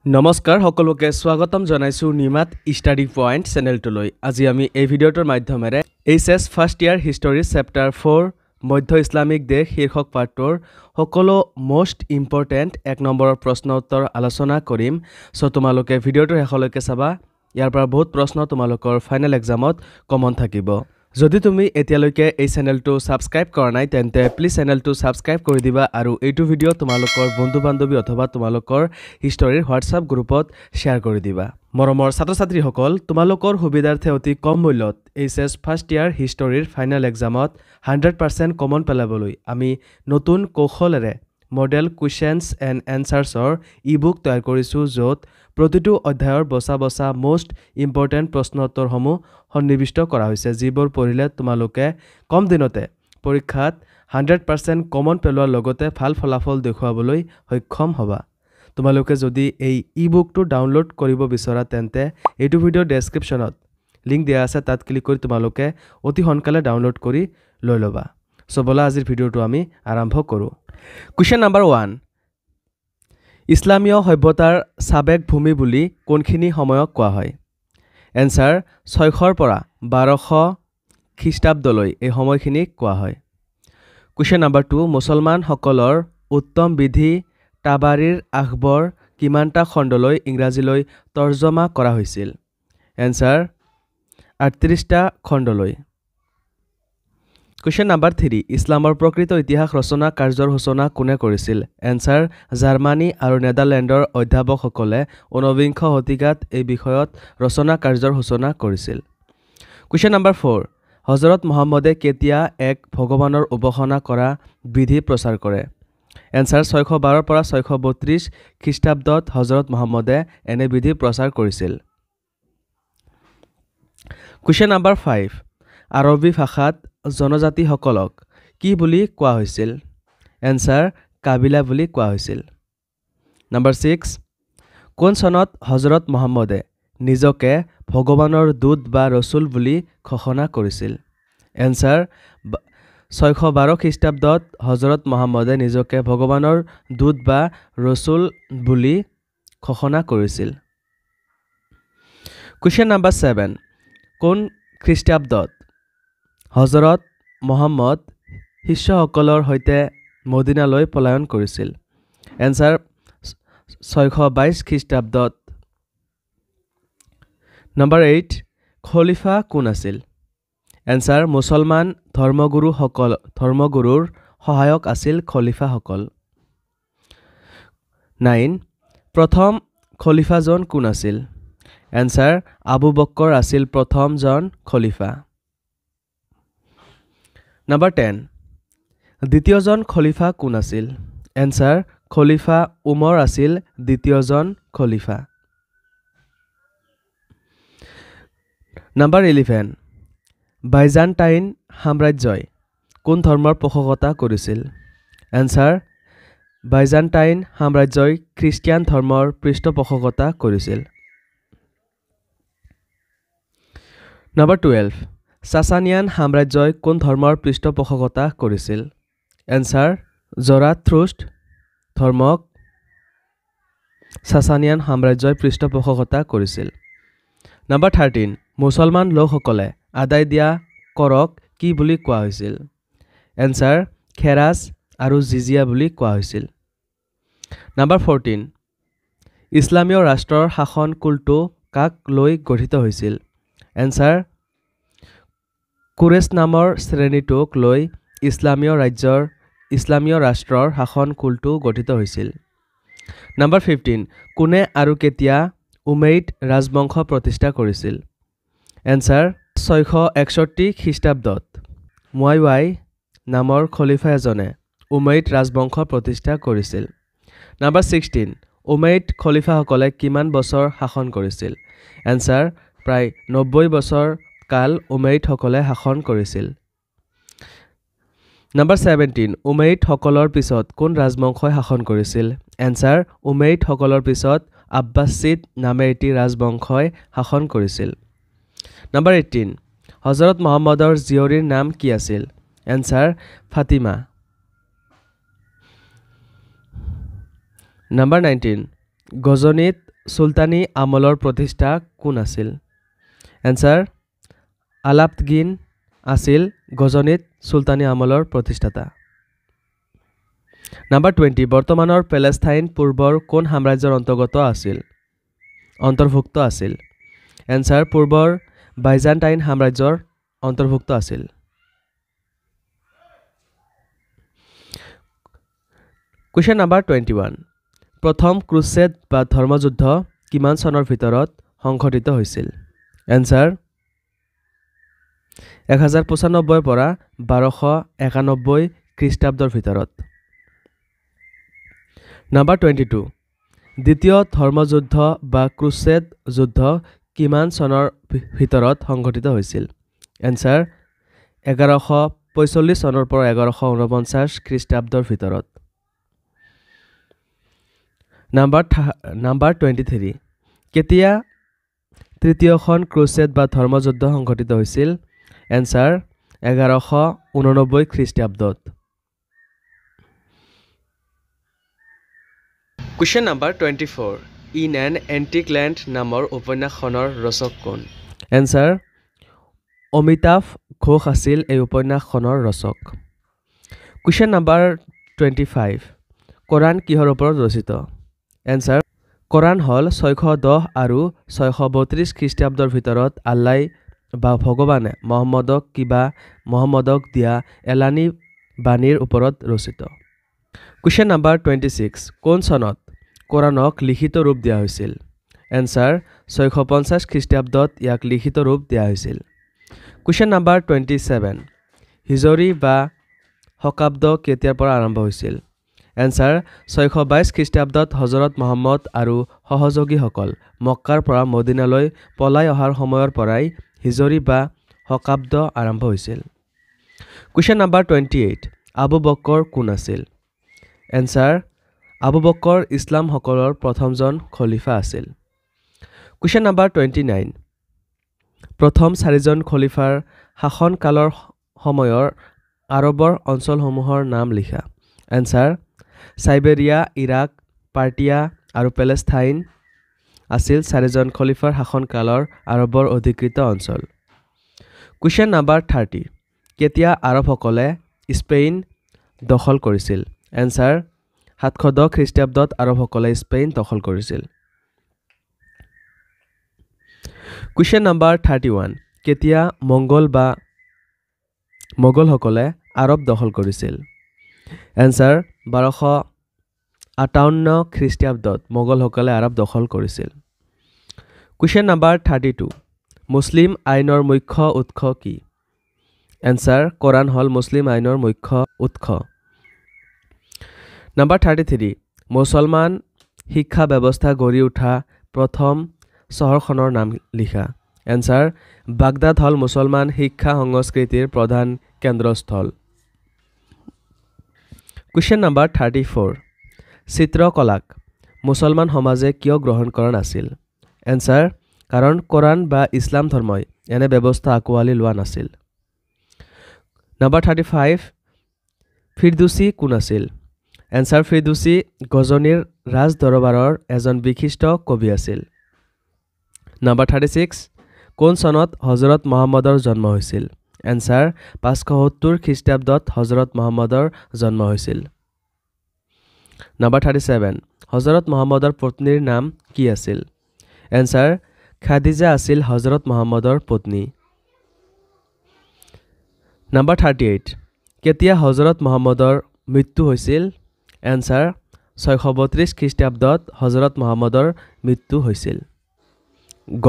নমস্কাৰ সকলোকে স্বাগতম জনাইছো নিমাত ষ্টাডি পইণ্ট চেনেলটোলৈ। আজি আমি এই ভিডিঅ'টোৰ মাধ্যমেৰে এইচএছ ফাৰ্ষ্ট ইয়াৰ হিষ্টৰী চেপ্টাৰ 4 মধ্য ইছলামিক দেশ শীৰ্ষক পাঠটোৰ সকলো মোষ্ট ইম্পৰ্টেণ্ট 1 নম্বৰৰ প্ৰশ্ন উত্তৰ আলোচনা কৰিম। সো তোমালোকে ভিডিঅ'টোৰ শেষলৈকে চাবা। ইয়াৰ পৰা বহুত প্ৰশ্ন তোমালোকৰ ফাইনেল এক্সামত কমন থাকিব। যদি তুমি এতিয়ালৈকে এই চেনেলটো সাবস্ক্ৰাইব কৰা নাই তেন্তে প্লিজ চেনেলটো সাবস্ক্ৰাইব কৰি দিবা আৰু এইটো ভিডিঅ' তোমালোকৰ বন্ধু বান্ধৱী অথবা তোমালোকৰ হিষ্টৰীৰ হোৱাটছআপ গ্ৰুপত শ্বেয়াৰ কৰি দিবা। মৰমৰ ছাত্ৰ-ছাত্ৰীসকল, তোমালোকৰ সুবিধাৰ্থে অতি কম মূল্যত এইচএছ ফাৰ্ষ্ট ইয়াৰ হিষ্টৰীৰ ফাইনেল এক্সামত 100% কমন পেলাবলৈ আমি নতুন কৌশলেৰে মডেল কুৱেশ্যনছ এণ্ড এনচাৰ্ছৰ ই-বুক তৈয়াৰ কৰিছোঁ, য'ত প্ৰতিটো অধ্যায়ৰ বচা মোষ্ট ইম্পৰ্টেণ্ট প্ৰশ্ন উত্তৰসমূহ সন্নিৱিষ্ট কৰা হৈছে, যিবোৰ পঢ়িলে তোমালোকে কম দিনতে পৰীক্ষাত 100% কমন পেলোৱাৰ লগতে ভাল ফলাফল দেখুৱাবলৈ সক্ষম হ'বা। তোমালোকে যদি এই ই-বুকটো ডাউনলোড কৰিব বিচৰা তেন্তে এইটো ভিডিঅ'ৰ ডেছক্ৰিপশ্যনত লিংক দিয়া আছে, তাত ক্লিক কৰি তোমালোকে অতি সোনকালে ডাউনলোড কৰি লৈ ল'বা। সো বলা আজিৰ ভিডিঅ'টো আমি আৰম্ভ কৰোঁ। কুৱেশ্যন নম্বৰ 1, ইছলামীয় সভ্যতাৰ সাবেক ভূমি বুলি কোনখিনি সময়ক কোৱা হয়? এনচাৰ 600 পৰা 1200 খ্ৰীষ্টাব্দলৈ এই সময়খিনিক কোৱা হয়। কুৱেশ্যন নম্বৰ 2, মুছলমানসকলৰ উত্তম বিধি তাবাৰীৰ আখবৰ কিমানটা খণ্ডলৈ ইংৰাজীলৈ তৰ্জমা কৰা হৈছিল? এনচাৰ 38টা খণ্ডলৈ। কুৱেশ্যন নম্বৰ 3, ইছলামৰ প্ৰকৃত ইতিহাস ৰচনা কাৰ্যৰ সূচনা কোনে কৰিছিল? এনচাৰ জাৰ্মানী আৰু নেদাৰলেণ্ডৰ অধ্যাপকসকলে 19বিংশ শতিকাত এই বিষয়ত ৰচনা কাৰ্যৰ সূচনা কৰিছিল। কুৱেশ্যন নম্বৰ 4, হজৰত মহম্মদে কেতিয়া এক ভগৱানৰ উপাসনা কৰা বিধি প্ৰচাৰ কৰে? এনচাৰ 612 পৰা 632 খ্ৰীষ্টাব্দত হজৰত মহম্মদে এনে বিধি প্ৰচাৰ কৰিছিল। কুৱেশ্যন নম্বৰ 5, আৰবী ভাষাত জনজাতিসকলক কি বুলি কোৱা হৈছিল? এনচাৰ কাবিলা বুলি কোৱা হৈছিল। নম্বৰ 6, কোন চনত হজৰত মহম্মদে নিজকে ভগৱানৰ দূত বা ৰচুল বুলি ঘোষণা কৰিছিল? এনচাৰ 612 খ্ৰীষ্টাব্দত হজৰত মহম্মদে নিজকে ভগৱানৰ দূত বা ৰচুল বুলি ঘোষণা কৰিছিল। কুৱেশ্যন নম্বৰ 7, কোন খ্ৰীষ্টাব্দত হজৰত মহম্মদ শিষ্যসকলৰ সৈতে মদিনালৈ পলায়ন কৰিছিল? এনচাৰ 622 খ্ৰীষ্টাব্দত। নম্বৰ 8, খলিফা কোন আছিল? এনচাৰ মুছলমান ধৰ্মগুৰুৰ সহায়ক আছিল খলিফাসকল। 9, প্ৰথম খলিফাজন কোন আছিল? এনচাৰ আবু বক্কৰ আছিল প্ৰথমজন খলিফা। নম্বৰ 10, দ্বিতীয়জন খলিফা কোন আছিল? এনচাৰ খলিফা উমৰ আছিল দ্বিতীয়জন খলিফা। নম্বৰ 11, বাইজান্টাইন সাম্ৰাজ্যই কোন ধৰ্মৰ পোষকতা কৰিছিল? এনচাৰ বাইজান্টাইন সাম্ৰাজ্যই খ্ৰীষ্টিয়ান ধৰ্মৰ পৃষ্ঠপোষকতা কৰিছিল। নম্বৰ 12, সাসানিয়ান সাম্ৰাজ্যই কোন ধৰ্মৰ পৃষ্ঠপোষকতা কৰিছিল? এনচাৰ জৰাথ্ৰুষ্ট ধৰ্মক সাসানিয়ান সাম্ৰাজ্যই পৃষ্ঠপোষকতা কৰিছিল। নম্বৰ 13, মুছলমান লোকসকলে আদায় দিয়া কৰক কি বুলি কোৱা হৈছিল? এনচাৰ খেৰাজ আৰু জিজিয়া বুলি কোৱা হৈছিল। নম্বৰ 14, ইছলামীয় ৰাষ্ট্ৰৰ শাসন কুলটো কাক লৈ গঠিত হৈছিল? এনচাৰ কুৰেছ নামৰ শ্ৰেণীটোক লৈ ইছলামীয় ৰাষ্ট্ৰৰ শাসন কুলটো গঠিত হৈছিল। নম্বৰ 15, কোনে আৰু কেতিয়া উমেইদ ৰাজবংশ প্ৰতিষ্ঠা কৰিছিল? এনচাৰ 661 খ্ৰীষ্টাব্দত মুৱাইৱাই নামৰ খলিফা এজনে উমেইদ ৰাজবংশ প্ৰতিষ্ঠা কৰিছিল। নম্বৰ 16, উমেইদ খলিফাসকলে কিমান বছৰ শাসন কৰিছিল? এনচাৰ প্ৰায় 90 বছৰ কাল উমেইদসকলে শাসন কৰিছিল। নম্বৰ 17, উমেইদসকলৰ পিছত কোন ৰাজবংশই শাসন কৰিছিল? এনচাৰ উমেইদসকলৰ পিছত আব্বাছিদ নামে এটি ৰাজবংশই শাসন কৰিছিল। নম্বৰ 18, হজৰত মহম্মদৰ জীয়ৰীৰ নাম কি আছিল? এনচাৰ ফাতিমা। নম্বৰ 19, গজনীত সুলতানী আমলৰ প্ৰতিষ্ঠা কোন আছিল এনসাৰ আলাপগিন আছিল গজনীত সুলতানী আমলৰ প্ৰতিষ্ঠাতা নাম্বাৰ 20 বৰ্তমানৰ পেলেষ্টাইন পূৰ্বৰ কোন সাম্ৰাজ্যৰ অন্তৰ্ভুক্ত আছিল এনসাৰ পূৰ্বৰ বাইজান্টাইন সাম্ৰাজ্যৰ অন্তৰ্ভুক্ত আছিল কোৱেশ্চন নাম্বাৰ 21 প্ৰথম ক্ৰুছেড বা ধৰ্মযুদ্ধ কিমান চনৰ ভিতৰত সংঘটিত হৈছিল এনসাৰ 1095 পৰা 1291 খ্ৰীষ্টাব্দৰ ভিতৰত নাম্বাৰ 22 দ্বিতীয় ধৰ্মযুদ্ধ বা ক্ৰুছেড যুদ্ধ কিমান চনৰ ভিতৰত সংঘটিত হৈছিল এনসাৰ 1145 চনৰ পৰা 1149 খ্ৰীষ্টাব্দৰ ভিতৰত নাম্বাৰ 23 কেতিয়া তৃতীয়খন ক্ৰুছেড বা ধৰ্মযুদ্ধ সংঘটিত হৈছিল এনসাৰ 1189 খ্ৰীষ্টাব্দত question number 24 in an antique land নামৰ উপন্যাসখনৰ ৰচক কোন এনসাৰ অমিতাভ ঘোষ আছিল এই উপন্যাসখনৰ ৰচক কোৱেশ্চন নাম্বাৰ 25 কোৰাণ কিহৰ ওপৰত ৰচিত এনসাৰ কোৰাণ হল 610 আৰু 632 খ্ৰীষ্টাব্দৰ ভিতৰত আল্লাই বা ভগৱানে মহম্মদক দিয়া এলানি বাণীৰ ওপৰত ৰচিত কোৱেশ্চন নাম্বাৰ 26 কোন চনত কোৰাণক লিখিত ৰূপ দিয়া হৈছিল এনসাৰ 650 খ্ৰীষ্টাব্দত ইয়াক লিখিত ৰূপ দিয়া হৈছিল কোৱেশ্চন নাম্বাৰ 27 হিজৰী বা শকাব্দ কেতিয়াৰ পৰা আৰম্ভ হৈছিল এনসাৰ 622 খ্ৰীষ্টাব্দত হযৰত মুহাম্মদ আৰু সহযোগীসকল মক্কাৰ পৰা মদিনালৈ পলাই অহাৰ সময়ৰ পৰাই হিজৰী বা শকাব্দ আৰম্ভ হৈছিল কোৱেশ্চন নাম্বাৰ 28 আবু বক্কৰ কোন আছিল এনসাৰ আবু বক্কৰ ইছলাম সকলৰ প্ৰথমজন খলিফা আছিল কোৱেশ্চন নাম্বাৰ 29 প্ৰথম চাৰিজন খলিফাৰ শাসন কালৰ সময়ৰ আৰবৰ অঞ্চলসমূহৰ নাম লিখা এনসাৰ সাইবেৰিয়া ইৰাক পাৰ্টিয়া আৰু পেলেষ্টাইন আছিল চাৰিজন খলিফাৰ শাসন কালৰ আৰবৰ অধিকৃত অঞ্চল কোৱেশ্চন নাম্বাৰ 30 কেতিয়া আৰবসকলে স্পেইন দখল কৰিছিল এনসাৰ 710 খ্ৰীষ্টাব্দত আৰবসকলে স্পেইন দখল কৰিছিল কোৱেশ্চন নাম্বাৰ 31 কেতিয়া মোগলসকলে আৰব দখল কৰিছিল এনসাৰ 1258 খ্ৰীষ্টাব্দত মোগলসকলে আৰব দখল কৰিছিল কোৱেশ্চন নাম্বাৰ 32 মুছলিম আইনৰ মুখ্য উৎস কি এনসাৰ কোৰাণ হল মুছলিম আইনৰ মুখ্য উৎস নাম্বাৰ 33 মুছলমান শিক্ষা ব্যৱস্থা গঢ়ি উঠা প্ৰথম চহৰখনৰ নাম লিখা এনসাৰ বাগদাদ হল মুছলমান শিক্ষা সংস্কৃতিৰ প্ৰধান কেন্দ্ৰস্থল কোৱেশ্চন নাম্বাৰ 34 চিত্ৰকলাক মুছলমান সমাজে কিয় গ্ৰহণ কৰা নাছিল এনসাৰ কাৰণ কোৰাণ বা ইছলাম ধৰ্মই এনে ব্যৱস্থা আকোৱালি লোৱা নাছিল নাম্বাৰ 35 ফিৰদৌসী কোন আছিল এনসাৰ ফিৰদৌসী গজনীৰ ৰাজ দৰবাৰৰ এজন বিশিষ্ট কবি আছিল নাম্বাৰ 36 কোন চনত হযৰত মুহাম্মদৰ জন্ম হৈছিল এনসাৰ 570 খ্ৰীষ্টাব্দত হযৰত মুহাম্মদৰ জন্ম হৈছিল নাম্বাৰ 37 হযৰত মুহাম্মদৰ পত্নীৰ নাম কি আছিল এনসাৰ খাদিজা আছিল হযৰত মুহাম্মদৰ পত্নী নাম্বাৰ 38 কেতিয়া হযৰত মুহাম্মদৰ মৃত্যু হৈছিল এনসাৰ 632 খ্ৰীষ্টাব্দত হযৰত মুহাম্মদৰ মৃত্যু হৈছিল গ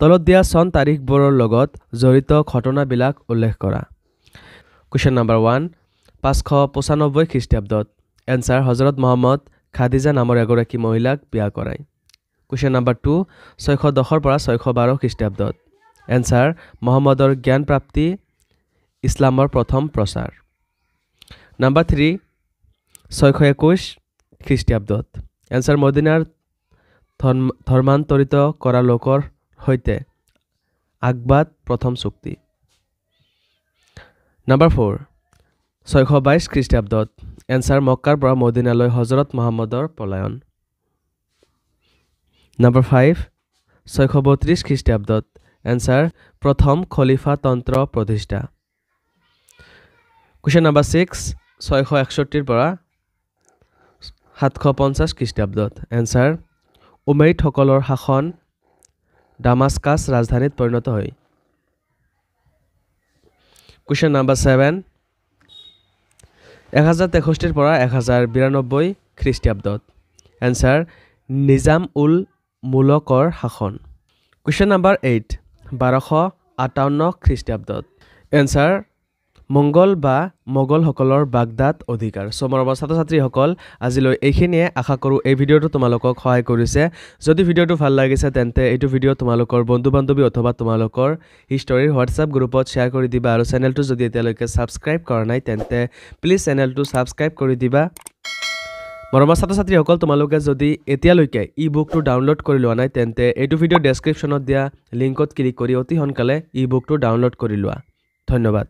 তলত দিয়া চন তাৰিখবোৰৰ লগত জড়িত ঘটনাবিলাক উল্লেখ কৰা কোৱেশ্চন নাম্বাৰ 1 595 খ্ৰীষ্টাব্দত এনসাৰ হযৰত মুহাম্মদ খাদিজা নামৰ এগৰাকী মহিলাক বিয়া কৰায় কোৱেশ্চন নাম্বাৰ 2 610 পৰা 612 খ্ৰীষ্টাব্দত এনসাৰ মুহাম্মদৰ জ্ঞান প্ৰাপ্তি ইছলামৰ প্ৰথম প্ৰচাৰ নাম্বাৰ 3 621 খ্ৰীষ্টাব্দত এনসাৰ মদিনাৰ ধৰ্মান্তৰিত কৰা লোকৰ সৈতে আকবাদ প্ৰথম চুক্তি নাম্বাৰ 4 622 খ্ৰীষ্টাব্দত এনসাৰ মক্কাৰ পৰা মদিনালৈ হযৰত মুহাম্মদৰ পলায়ন Number 5 632 খ্ৰীষ্টাব্দত answer প্ৰথম খলিফা তন্ত্ৰ প্ৰতিষ্ঠা Question number 6 661 পৰা 750 খ্ৰীষ্টাব্দত answer উমেইদ সকলৰ শাসন ডামাস্কাছ ৰাজধানীত পৰিণত হয় Question number 7 1063 পৰা 1092 খ্ৰীষ্টাব্দত answer নিজাম উল মুলকৰ শাসন Question number 8 1258 খ্ৰীষ্টাব্দত answer মঙ্গল বা মোগল সকলৰ বাগদাদ অধিকাৰ সো মৰমৰ ছাত্ৰ-ছাত্ৰী সকল আজিলৈ এইখিনিয়ে আশা কৰো এই ভিডিওটো তোমালোকক সহায় কৰিছে যদি ভিডিওটো ভাল লাগিছে তেন্তে এইটো ভিডিও তোমালোকৰ বন্ধু-বান্ধৱী অথবা তোমালোকৰ হিষ্টৰীৰ WhatsApp গ্ৰুপত শেয়াৰ কৰি দিবা আৰু চেনেলটো যদি এতিয়ালৈকে সাবস্ক্ৰাইব কৰা নাই তেন্তে প্লিজ চেনেলটো সাবস্ক্ৰাইব কৰি দিবা মৰমৰ ছাত্ৰ-ছাত্ৰী সকল তোমালোকে যদি এতিয়ালৈকে ই-বুকটো ডাউনলোড কৰি লোৱা নাই তেন্তে এইটো ভিডিও ডেসক্ৰিপচনত দিয়া লিংকত ক্লিক কৰি অতি সোনকালে ই-বুকটো ডাউনলোড কৰি লোৱা ধন্যবাদ